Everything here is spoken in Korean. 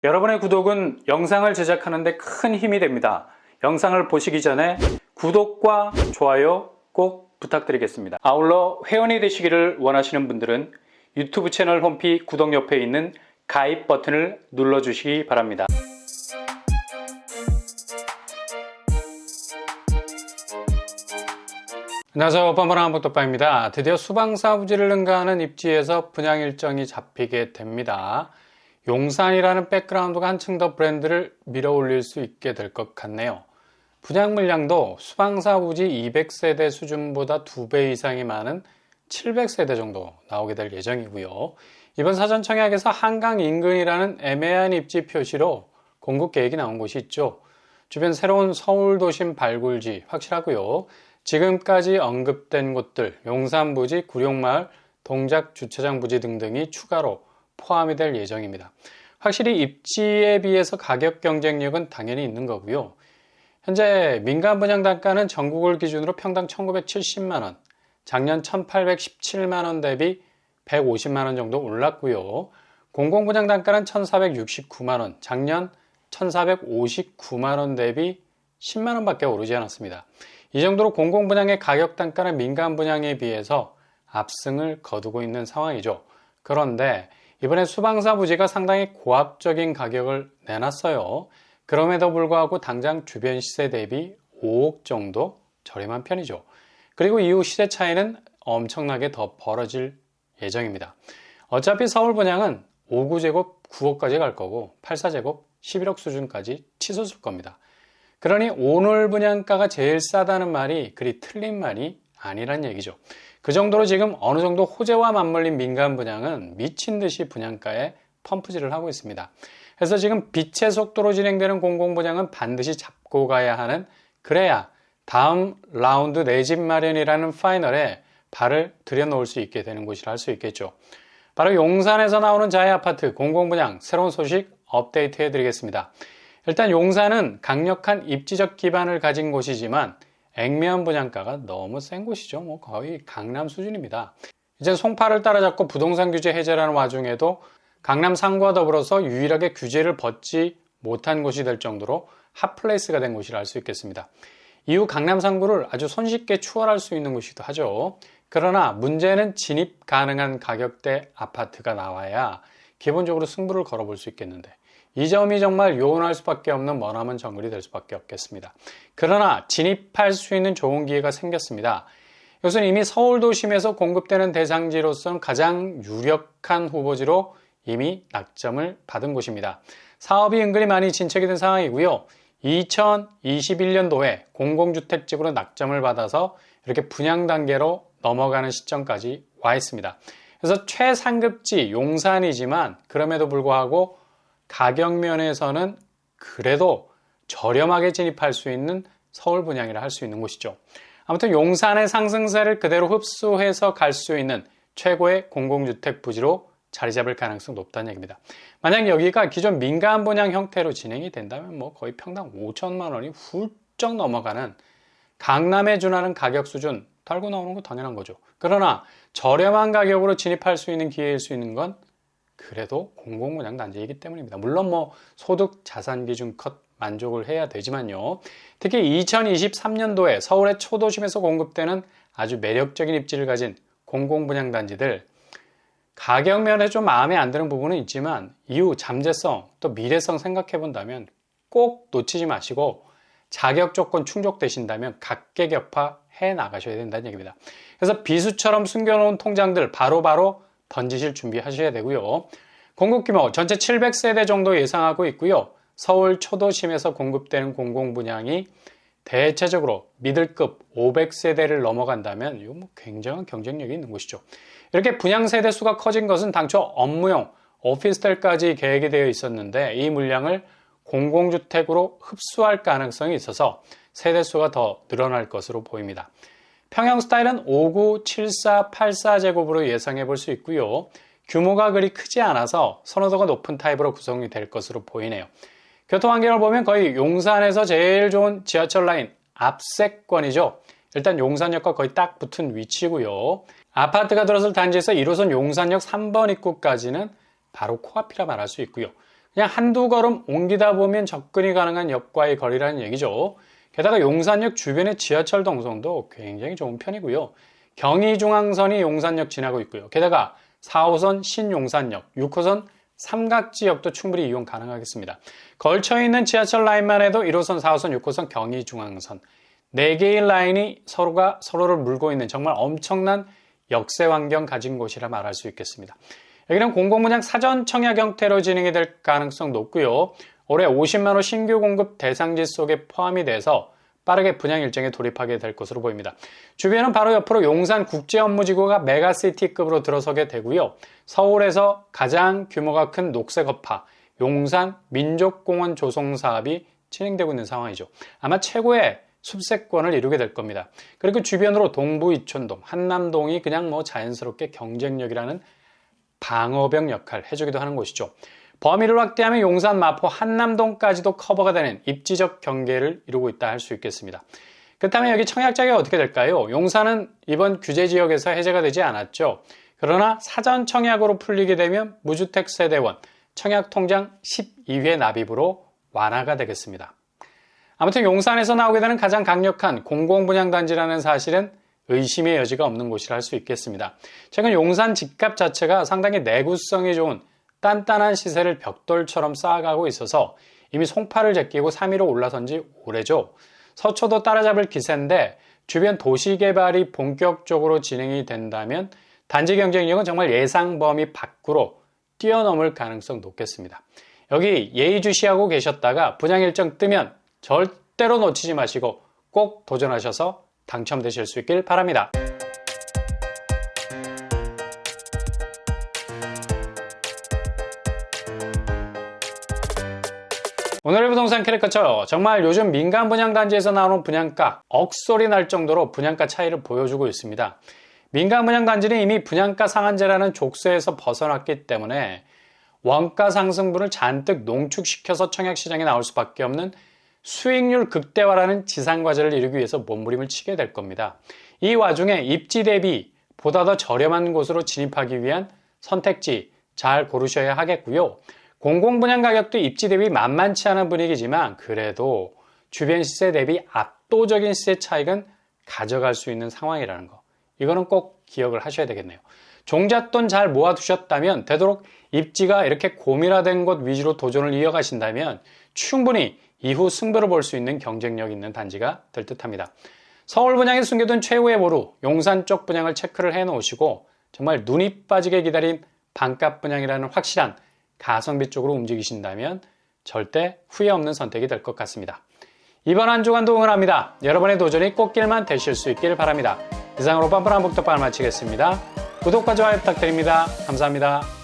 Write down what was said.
여러분의 구독은 영상을 제작하는 데 큰 힘이 됩니다. 영상을 보시기 전에 구독과 좋아요 꼭 부탁드리겠습니다. 아울러 회원이 되시기를 원하시는 분들은 유튜브 채널 홈피 구독 옆에 있는 가입 버튼을 눌러주시기 바랍니다. 안녕하세요. 뻔뻔한한복덕방입니다. 드디어 수방사부지를 능가하는 입지에서 분양 일정이 잡히게 됩니다. 용산이라는 백그라운드가 한층 더 브랜드를 밀어 올릴 수 있게 될 것 같네요. 분양 물량도 수방사부지 200세대 수준보다 2배 이상이 많은 700세대 정도 나오게 될 예정이고요. 이번 사전 청약에서 한강 인근이라는 애매한 입지 표시로 공급 계획이 나온 곳이 있죠. 주변 새로운 서울 도심 발굴지 확실하고요. 지금까지 언급된 곳들, 용산부지, 구룡마을, 동작 주차장 부지 등등이 추가로 포함이 될 예정입니다. 확실히 입지에 비해서 가격 경쟁력은 당연히 있는 거고요. 현재 민간 분양 단가는 전국을 기준으로 평당 1970만원, 작년 1817만원 대비 150만원 정도 올랐고요. 공공분양 단가는 1469만원, 작년 1459만원 대비 10만원 밖에 오르지 않았습니다. 이 정도로 공공분양의 가격 단가는 민간 분양에 비해서 압승을 거두고 있는 상황이죠. 그런데 이번에 수방사 부지가 상당히 고압적인 가격을 내놨어요. 그럼에도 불구하고 당장 주변 시세 대비 5억 정도 저렴한 편이죠. 그리고 이후 시세 차이는 엄청나게 더 벌어질 예정입니다. 어차피 서울 분양은 5구제곱 9억까지 갈 거고 84제곱 11억 수준까지 치솟을 겁니다. 그러니 오늘 분양가가 제일 싸다는 말이 그리 틀린 말이 아니란 얘기죠. 그 정도로 지금 어느 정도 호재와 맞물린 민간 분양은 미친 듯이 분양가에 펌프질을 하고 있습니다. 그래서 지금 빛의 속도로 진행되는 공공분양은 반드시 잡고 가야 하는, 그래야 다음 라운드 내 집 마련이라는 파이널에 발을 들여놓을 수 있게 되는 곳이라 할 수 있겠죠. 바로 용산에서 나오는 자해 아파트 공공분양 새로운 소식 업데이트 해드리겠습니다. 일단 용산은 강력한 입지적 기반을 가진 곳이지만 액면 분양가가 너무 센 곳이죠. 거의 강남 수준입니다. 이제 송파를 따라잡고 부동산 규제 해제라는 와중에도 강남 상구와 더불어서 유일하게 규제를 벗지 못한 곳이 될 정도로 핫플레이스가 된 곳이라 할 수 있겠습니다. 이후 강남 상구를 아주 손쉽게 추월할 수 있는 곳이기도 하죠. 그러나 문제는 진입 가능한 가격대 아파트가 나와야 기본적으로 승부를 걸어볼 수 있겠는데, 이 점이 정말 요원할 수밖에 없는 머나먼 정글이 될 수밖에 없겠습니다. 그러나 진입할 수 있는 좋은 기회가 생겼습니다. 이것은 이미 서울 도심에서 공급되는 대상지로서는 가장 유력한 후보지로 이미 낙점을 받은 곳입니다. 사업이 은근히 많이 진척이 된 상황이고요. 2021년도에 공공주택지구로 낙점을 받아서 이렇게 분양 단계로 넘어가는 시점까지 와 있습니다. 그래서 최상급지 용산이지만 그럼에도 불구하고 가격 면에서는 그래도 저렴하게 진입할 수 있는 서울 분양이라 할 수 있는 곳이죠. 아무튼 용산의 상승세를 그대로 흡수해서 갈 수 있는 최고의 공공주택 부지로 자리 잡을 가능성이 높다는 얘기입니다. 만약 여기가 기존 민간 분양 형태로 진행이 된다면 거의 평당 5천만 원이 훌쩍 넘어가는 강남에 준하는 가격 수준 달고 나오는 거 당연한 거죠. 그러나 저렴한 가격으로 진입할 수 있는 기회일 수 있는 건 그래도 공공분양 단지이기 때문입니다. 물론 소득 자산 기준 컷 만족을 해야 되지만요. 특히 2023년도에 서울의 초도심에서 공급되는 아주 매력적인 입지를 가진 공공분양 단지들, 가격 면에 좀 마음에 안 드는 부분은 있지만 이후 잠재성 또 미래성 생각해 본다면 꼭 놓치지 마시고 자격 조건 충족되신다면 각계격파 해 나가셔야 된다는 얘기입니다. 그래서 비수처럼 숨겨놓은 통장들 바로바로 던지실 준비하셔야 되고요. 공급 규모 전체 700세대 정도 예상하고 있고요. 서울 초도심에서 공급되는 공공분양이 대체적으로 미들급 500세대를 넘어간다면 이거 굉장한 경쟁력이 있는 곳이죠. 이렇게 분양 세대 수가 커진 것은 당초 업무용 오피스텔까지 계획이 되어 있었는데 이 물량을 공공주택으로 흡수할 가능성이 있어서 세대 수가 더 늘어날 것으로 보입니다. 평형 스타일은 5구, 74, 84제곱으로 예상해 볼 수 있고요. 규모가 그리 크지 않아서 선호도가 높은 타입으로 구성이 될 것으로 보이네요. 교통환경을 보면 거의 용산에서 제일 좋은 지하철 라인 앞세권이죠. 일단 용산역과 거의 딱 붙은 위치고요. 아파트가 들어설 단지에서 1호선 용산역 3번 입구까지는 바로 코앞이라 말할 수 있고요. 그냥 한두 걸음 옮기다 보면 접근이 가능한 역과의 거리라는 얘기죠. 게다가 용산역 주변의 지하철 동선도 굉장히 좋은 편이고요. 경의중앙선이 용산역 지나고 있고요. 게다가 4호선 신용산역, 6호선 삼각지역도 충분히 이용 가능하겠습니다. 걸쳐있는 지하철 라인만 해도 1호선, 4호선, 6호선, 경의중앙선 4개의 라인이 서로가 서로를 물고 있는 정말 엄청난 역세 환경 가진 곳이라 말할 수 있겠습니다. 여기는 공공분양 사전 청약 형태로 진행이 될 가능성 높고요. 올해 50만 호 신규 공급 대상지 속에 포함이 돼서 빠르게 분양 일정에 돌입하게 될 것으로 보입니다. 주변은 바로 옆으로 용산 국제업무지구가 메가시티급으로 들어서게 되고요. 서울에서 가장 규모가 큰 녹색업화, 용산 민족공원 조성 사업이 진행되고 있는 상황이죠. 아마 최고의 숲세권을 이루게 될 겁니다. 그리고 주변으로 동부 이촌동, 한남동이 그냥 뭐 자연스럽게 경쟁력이라는 방어벽 역할을 해주기도 하는 곳이죠. 범위를 확대하면 용산, 마포, 한남동까지도 커버가 되는 입지적 경계를 이루고 있다 할 수 있겠습니다. 그렇다면 여기 청약 자격이 어떻게 될까요? 용산은 이번 규제 지역에서 해제가 되지 않았죠. 그러나 사전 청약으로 풀리게 되면 무주택 세대원 청약 통장 12회 납입으로 완화가 되겠습니다. 아무튼 용산에서 나오게 되는 가장 강력한 공공분양단지라는 사실은 의심의 여지가 없는 곳이라 할 수 있겠습니다. 최근 용산 집값 자체가 상당히 내구성이 좋은 단단한 시세를 벽돌처럼 쌓아가고 있어서 이미 송파를 제끼고 3위로 올라선 지 오래죠. 서초도 따라잡을 기세인데 주변 도시개발이 본격적으로 진행이 된다면 단지 경쟁력은 정말 예상 범위 밖으로 뛰어넘을 가능성 높겠습니다. 여기 예의주시하고 계셨다가 분양 일정 뜨면 절대로 놓치지 마시고 꼭 도전하셔서 당첨되실 수 있길 바랍니다. 오늘의 부동산 캐릭터처 정말 요즘 민간 분양단지에서 나오는 분양가 억소리 날 정도로 분양가 차이를 보여주고 있습니다. 민간 분양단지는 이미 분양가 상한제라는 족쇄에서 벗어났기 때문에 원가 상승분을 잔뜩 농축시켜서 청약시장에 나올 수밖에 없는 수익률 극대화라는 지상과제를 이루기 위해서 몸부림을 치게 될 겁니다. 이 와중에 입지 대비 보다 더 저렴한 곳으로 진입하기 위한 선택지 잘 고르셔야 하겠고요. 공공분양 가격도 입지 대비 만만치 않은 분위기지만 그래도 주변 시세 대비 압도적인 시세 차익은 가져갈 수 있는 상황이라는 거. 이거는 꼭 기억을 하셔야 되겠네요. 종잣돈 잘 모아두셨다면 되도록 입지가 이렇게 고밀화된 곳 위주로 도전을 이어가신다면 충분히 이후 승부를 볼 수 있는 경쟁력 있는 단지가 될 듯합니다. 서울 분양에 숨겨둔 최후의 보루 용산 쪽 분양을 체크를 해 놓으시고 정말 눈이 빠지게 기다린 반값 분양이라는 확실한 가성비 쪽으로 움직이신다면 절대 후회 없는 선택이 될 것 같습니다. 이번 한 주간도 응원합니다. 여러분의 도전이 꽃길만 되실 수 있길 바랍니다. 이상으로 뻔뻔한 북톡방을 마치겠습니다. 구독과 좋아요 부탁드립니다. 감사합니다.